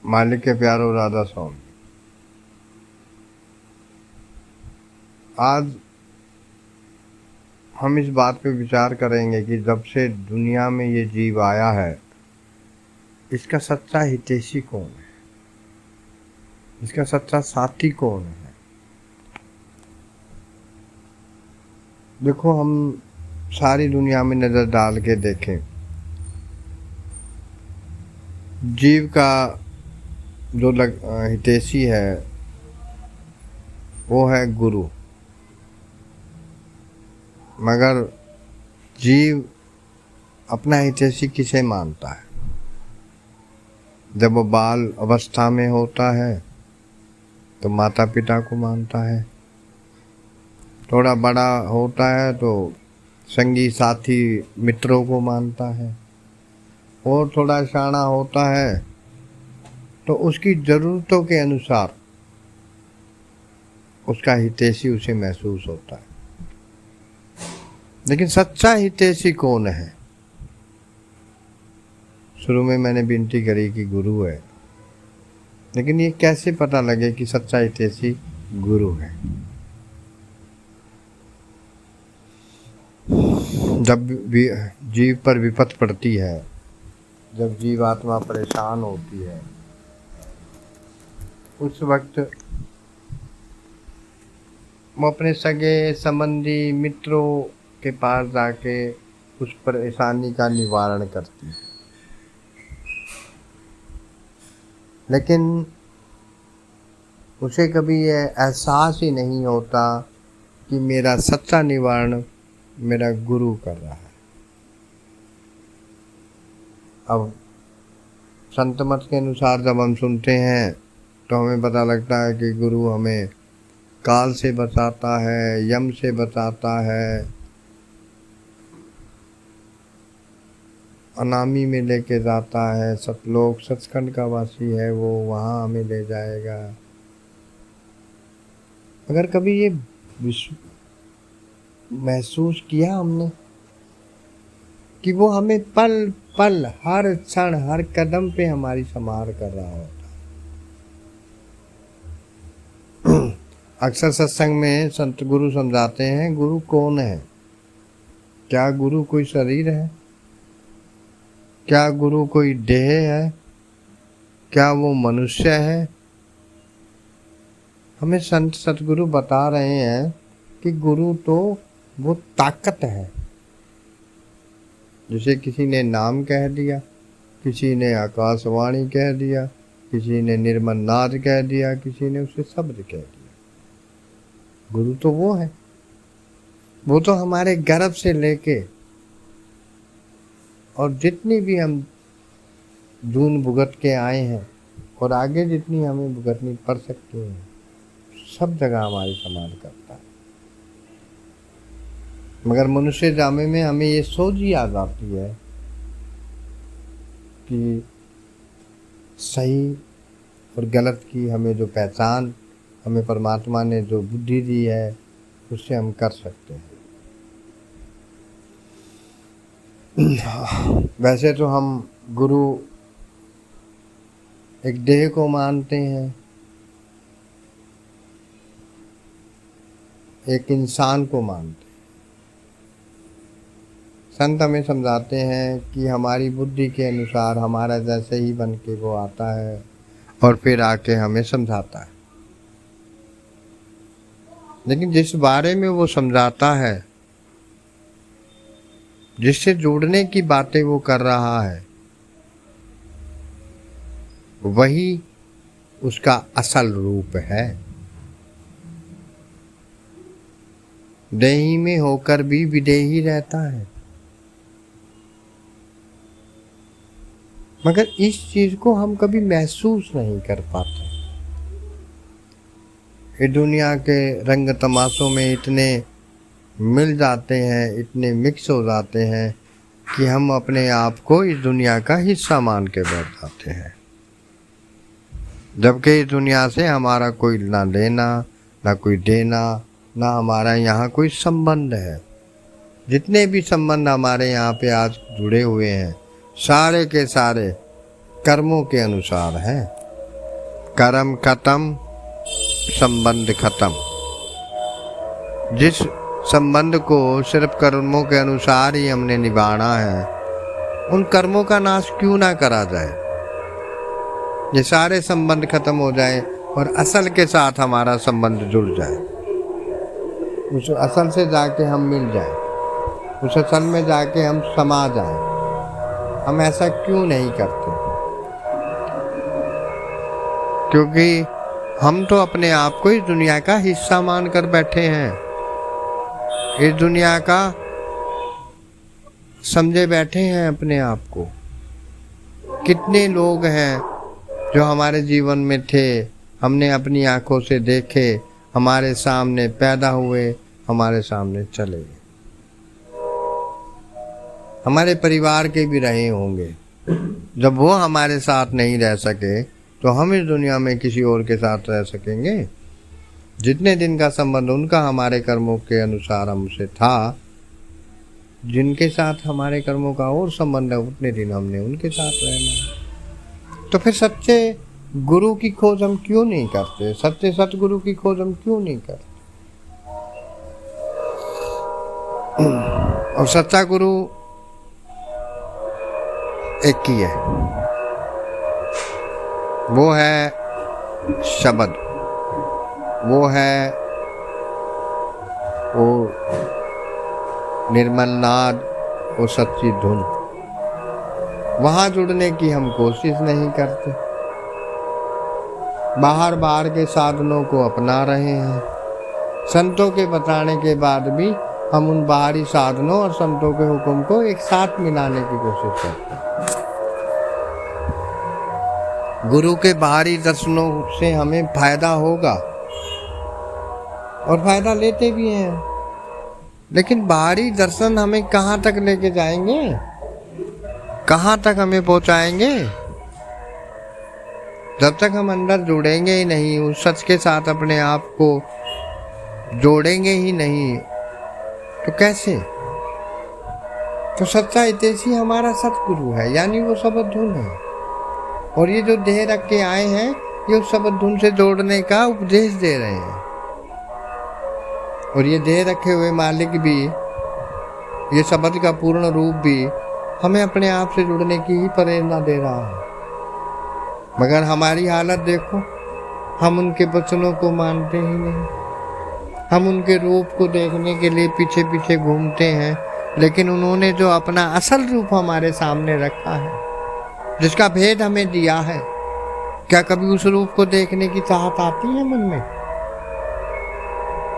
मालिक के प्यारो राधा स्वामी, आज हम इस बात पे विचार करेंगे कि जब से दुनिया में ये जीव आया है, इसका सच्चा हितैषी कौन है, इसका सच्चा साथी कौन है। देखो, हम सारी दुनिया में नज़र डाल के देखें, जीव का जो हितैषी है वो है गुरु। मगर जीव अपना हितैषी किसे मानता है? जब वो बाल अवस्था में होता है तो माता पिता को मानता है, थोड़ा बड़ा होता है तो संगी साथी मित्रों को मानता है, और थोड़ा शाना होता है तो उसकी ज़रूरतों के अनुसार उसका हितैषी उसे महसूस होता है। लेकिन सच्चा हितैषी कौन है? शुरू में मैंने विनती करी कि गुरु है, लेकिन ये कैसे पता लगे कि सच्चा हितैषी गुरु है? जब भी जीव पर विपत्ति पड़ती है, जब जीवात्मा परेशान होती है, उस वक्त वो अपने सगे संबंधी मित्रों के पास जाके उस परेशानी का निवारण करती है। लेकिन उसे कभी ये एहसास ही नहीं होता कि मेरा सच्चा निवारण मेरा गुरु कर रहा है। अब संत मत के अनुसार जब हम सुनते हैं तो हमें पता लगता है कि गुरु हमें काल से बचाता है, यम से बचाता है, अनामी में लेके जाता है, सतलोक सचखंड का वासी है वो, वहाँ हमें ले जाएगा। अगर कभी ये महसूस किया हमने कि वो हमें पल पल, हर क्षण, हर कदम पे हमारी संभाल कर रहा होता। अक्सर सत्संग में संत गुरु समझाते हैं, गुरु कौन है? क्या गुरु कोई शरीर है? क्या गुरु कोई देह है? क्या वो मनुष्य है? हमें संत सतगुरु बता रहे हैं कि गुरु तो वो ताकत है। जैसे किसी ने नाम कह दिया, किसी ने आकाशवाणी कह दिया, किसी ने निर्मल नाद कह दिया, किसी ने उसे शब्द कह दिया। गुरु तो वो है, वो तो हमारे गर्भ से लेके और जितनी भी हम जून भुगत के आए हैं और आगे जितनी हमें भुगतनी पड़ सकती है, सब जगह हमारी संभाल करता है। मगर मनुष्य जामे में हमें ये सोच ही आ जाती है कि सही और गलत की हमें जो पहचान हमें परमात्मा ने जो बुद्धि दी है उससे हम कर सकते हैं। वैसे तो हम गुरु एक देह को मानते हैं, एक इंसान को मानते हैं। संत हमें समझाते हैं कि हमारी बुद्धि के अनुसार हमारा जैसे ही बन के वो आता है और फिर आके हमें समझाता है। लेकिन जिस बारे में वो समझाता है, जिससे जोड़ने की बातें वो कर रहा है, वही उसका असल रूप है। देही में होकर भी विदेही रहता है। मगर इस चीज को हम कभी महसूस नहीं कर पाते। ये दुनिया के रंग तमाशों में इतने मिल जाते हैं, इतने मिक्स हो जाते हैं कि हम अपने आप को इस दुनिया का हिस्सा मान के बैठ जाते हैं, जबकि इस दुनिया से हमारा कोई ना लेना ना कोई देना, ना हमारा यहाँ कोई संबंध है। जितने भी संबंध हमारे यहाँ पे आज जुड़े हुए हैं, सारे के सारे कर्मों के अनुसार हैं। कर्म खत्म, संबंध खत्म। जिस संबंध को सिर्फ कर्मों के अनुसार ही हमने निभाना है, उन कर्मों का नाश क्यों ना करा जाए। ये सारे संबंध खत्म हो जाए और असल के साथ हमारा संबंध जुड़ जाए, उस असल से जाके हम मिल जाए, उस असल में जाके हम समा जाए। हम ऐसा क्यों नहीं करते? क्योंकि हम तो अपने आप को इस दुनिया का हिस्सा मानकर बैठे हैं, इस दुनिया का समझे बैठे हैं अपने आप को। कितने लोग हैं जो हमारे जीवन में थे, हमने अपनी आंखों से देखे, हमारे सामने पैदा हुए, हमारे सामने चले गए। हमारे परिवार के भी रहे होंगे। जब वो हमारे साथ नहीं रह सके तो हम इस दुनिया में किसी और के साथ रह सकेंगे? जितने दिन का संबंध उनका हमारे कर्मों के अनुसार हमसे था, जिनके साथ हमारे कर्मों का और संबंध है, उतने दिन हमने उनके साथ रहना। तो फिर सच्चे गुरु की खोज हम क्यों नहीं करते? सच्चे सतगुरु की खोज हम क्यों नहीं करते? और सच्चा गुरु एक ही है, वो है शब्द, वो है वो निर्मल नाद, वो सच्ची धुन। वहाँ जुड़ने की हम कोशिश नहीं करते, बाहर बाहर के साधनों को अपना रहे हैं। संतों के बताने के बाद भी हम उन बाहरी साधनों और संतों के हुक्म को एक साथ मिलाने की कोशिश करते हैं। गुरु के बाहरी दर्शनों से हमें फायदा होगा और फायदा लेते भी हैं, लेकिन बाहरी दर्शन हमें कहाँ तक लेके जाएंगे, कहाँ तक हमें पहुँचाएंगे? जब तक हम अंदर जुड़ेंगे ही नहीं, उस सच के साथ अपने आप को जोड़ेंगे ही नहीं, तो कैसे? तो सच्चा हितैषी हमारा सतगुरु है, यानी वो शब्द धुन है। और ये जो देह रख के आए हैं, ये उस शब्द धुन से जोड़ने का उपदेश दे रहे हैं। और ये देह रखे हुए मालिक भी, ये शब्द का पूर्ण रूप भी हमें अपने आप से जुड़ने की ही प्रेरणा दे रहा है। मगर हमारी हालत देखो, हम उनके वचनों को मानते ही नहीं। हम उनके रूप को देखने के लिए पीछे पीछे घूमते हैं, लेकिन उन्होंने जो अपना असल रूप हमारे सामने रखा है, जिसका भेद हमें दिया है, क्या कभी उस रूप को देखने की चाहत आती है मन में?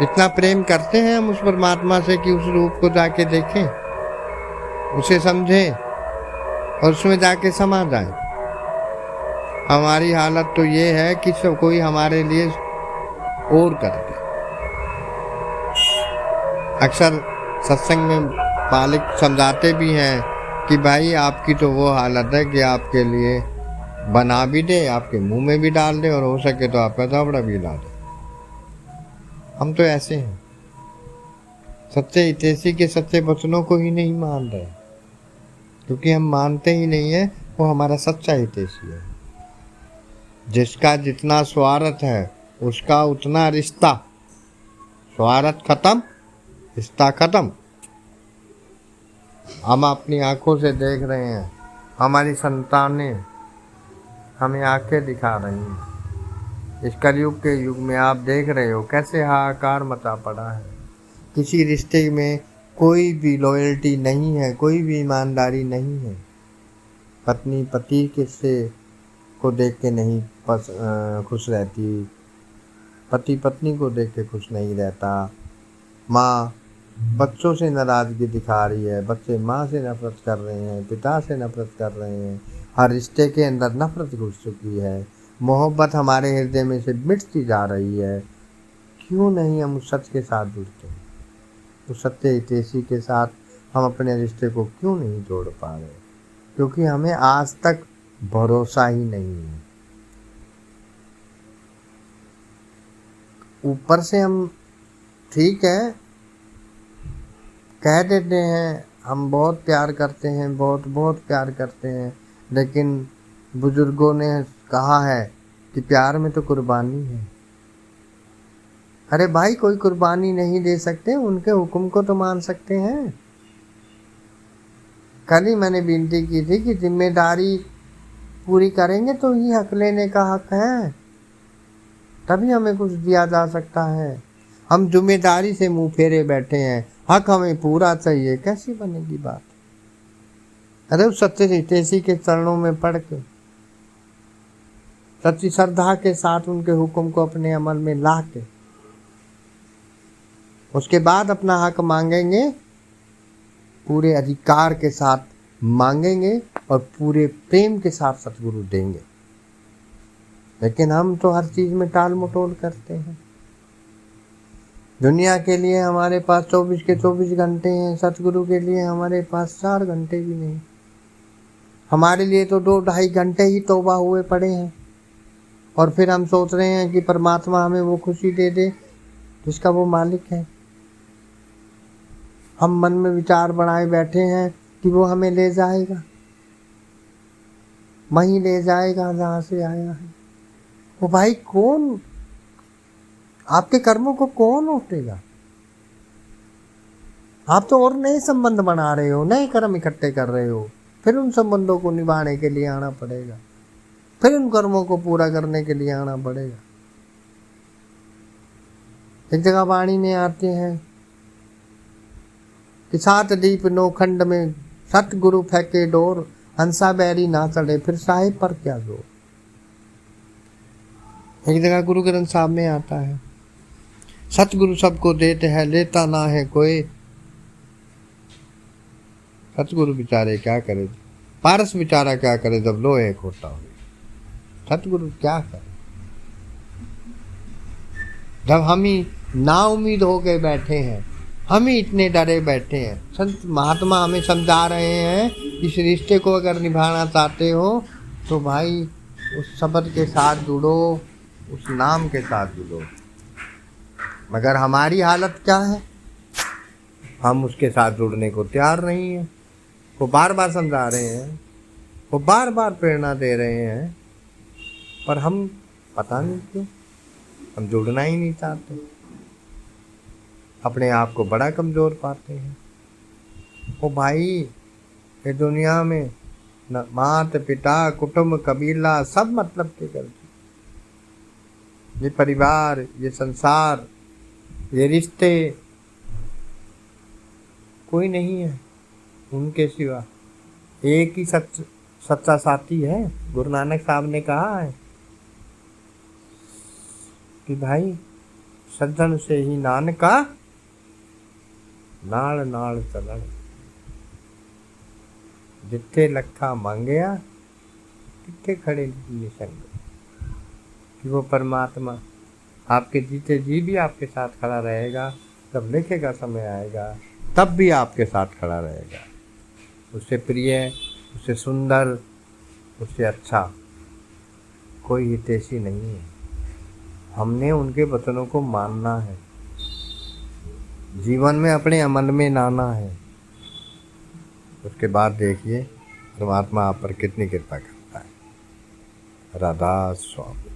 इतना प्रेम करते हैं हम उस परमात्मा से कि उस रूप को जाके देखें, उसे समझें और उसमें जाके समा जाए। हमारी हालत तो ये है कि सब कोई हमारे लिए और कर दे। अक्सर सत्संग में मालिक समझाते भी हैं कि भाई आपकी तो वो हालत है कि आपके लिए बना भी दे, आपके मुंह में भी डाल दे, और हो सके तो आपका झापड़ा भी ला दे। हम तो ऐसे हैं, सच्चे हितैषी के सच्चे वचनों को ही नहीं मान रहे, क्योंकि हम मानते ही नहीं है वो हमारा सच्चा हितैषी है। जिसका जितना स्वार्थ है उसका उतना रिश्ता। स्वार्थ खत्म, रिश्ता खत्म। हम अपनी आंखों से देख रहे हैं, हमारी संतानें हमें आंखें दिखा रही हैं। इस कलयुग के युग में आप देख रहे हो कैसे हाहाकार मचा पड़ा है। किसी रिश्ते में कोई भी लॉयल्टी नहीं है, कोई भी ईमानदारी नहीं है। पत्नी पति किससे को देख के नहीं खुश रहती, पति पत्नी को देख के खुश नहीं रहता। माँ बच्चों से नाराज़गी दिखा रही है, बच्चे माँ से नफरत कर रहे हैं, पिता से नफरत कर रहे हैं। हर रिश्ते के अंदर नफरत घुस चुकी है, मोहब्बत हमारे हृदय में से मिटती जा रही है। क्यों नहीं हम उस सच के साथ जुड़ते, उस सत्य हितैषी के साथ हम अपने रिश्ते को क्यों नहीं जोड़ पा रहे? क्योंकि हमें आज तक भरोसा ही नहीं है। ऊपर से हम ठीक है कह देते हैं हम बहुत प्यार करते हैं, बहुत बहुत प्यार करते हैं, लेकिन बुजुर्गों ने कहा है कि प्यार में तो कुर्बानी है। अरे भाई, कोई कुर्बानी नहीं दे सकते, उनके हुक्म को तो मान सकते हैं। कल ही मैंने विनती की थी कि जिम्मेदारी पूरी करेंगे तो ही हक लेने का हक है, तभी हमें कुछ दिया जा सकता है। हम जिम्मेदारी से मुंह फेरे बैठे हैं, हक हमें पूरा चाहिए, कैसी बनेगी बात। अरे उस सत्य हितैषी के चरणों में पढ़ के सच्ची श्रद्धा के साथ उनके हुक्म को अपने अमल में ला के उसके बाद अपना हक मांगेंगे, पूरे अधिकार के साथ मांगेंगे और पूरे प्रेम के साथ सतगुरु देंगे। लेकिन हम तो हर चीज में टाल मटोल करते हैं। दुनिया के लिए हमारे पास 24 के 24 घंटे हैं, सतगुरु के लिए हमारे पास 4 घंटे भी नहीं। हमारे लिए तो 2-2.5 घंटे ही तौबा हुए पड़े हैं, और फिर हम सोच रहे हैं कि परमात्मा हमें वो खुशी दे दे जिसका वो मालिक है। हम मन में विचार बनाए बैठे हैं कि वो हमें ले जाएगा, वहीं ले जाएगा जहाँ से आया है। वो भाई कौन, आपके कर्मों को कौन उठेगा? आप तो और नए संबंध बना रहे हो, नए कर्म इकट्ठे कर रहे हो, फिर उन संबंधों को निभाने के लिए आना पड़ेगा, फिर उन कर्मों को पूरा करने के लिए आना पड़ेगा। एक जगह वाणी में आते हैं कि 7 दीप 9 खंड में सतगुरु फेंके डोर, हंसा बैरी ना चढ़े, फिर साहिब पर क्या जोर। एक जगह गुरु ग्रंथ साहब में आता है, सतगुरु सबको देते हैं, लेता ना है कोई। सतगुरु बेचारे क्या करे, पारस बेचारा क्या करे जब लोहे खोटा हो। सतगुरु क्या करे जब हम ही ना उम्मीद हो के बैठे हैं, हम ही इतने डरे बैठे हैं। संत महात्मा हमें समझा रहे हैं, इस रिश्ते को अगर निभाना चाहते हो तो भाई उस शब्द के साथ जुड़ो, उस नाम के साथ जुड़ो। मगर हमारी हालत क्या है, हम उसके साथ जुड़ने को तैयार नहीं है। वो बार बार समझा रहे हैं, वो बार बार प्रेरणा दे रहे हैं, पर हम पता नहीं क्यों हम जुड़ना ही नहीं चाहते, अपने आप को बड़ा कमज़ोर पाते हैं। वो भाई, ये दुनिया में न माता पिता कुटुंब कबीला सब मतलब के करते। ये परिवार, ये संसार, ये रिश्ते कोई नहीं है उनके सिवा। एक ही सच्चा साथी है। गुरु नानक साहब ने कहा है कि भाई सज्जन से ही नानका नाल नाल चलन, जिथे लखा मांगया तिथे खड़े निसंग। कि वो परमात्मा आपके जीते जी भी आपके साथ खड़ा रहेगा, जब लेखे का समय आएगा तब भी आपके साथ खड़ा रहेगा। उससे प्रिय, उससे सुंदर, उससे अच्छा कोई हितैषी नहीं है। हमने उनके वचनों को मानना है, जीवन में अपने अमल में लाना है। उसके बाद देखिए परमात्मा आप पर कितनी कृपा करता है। राधा स्वामी।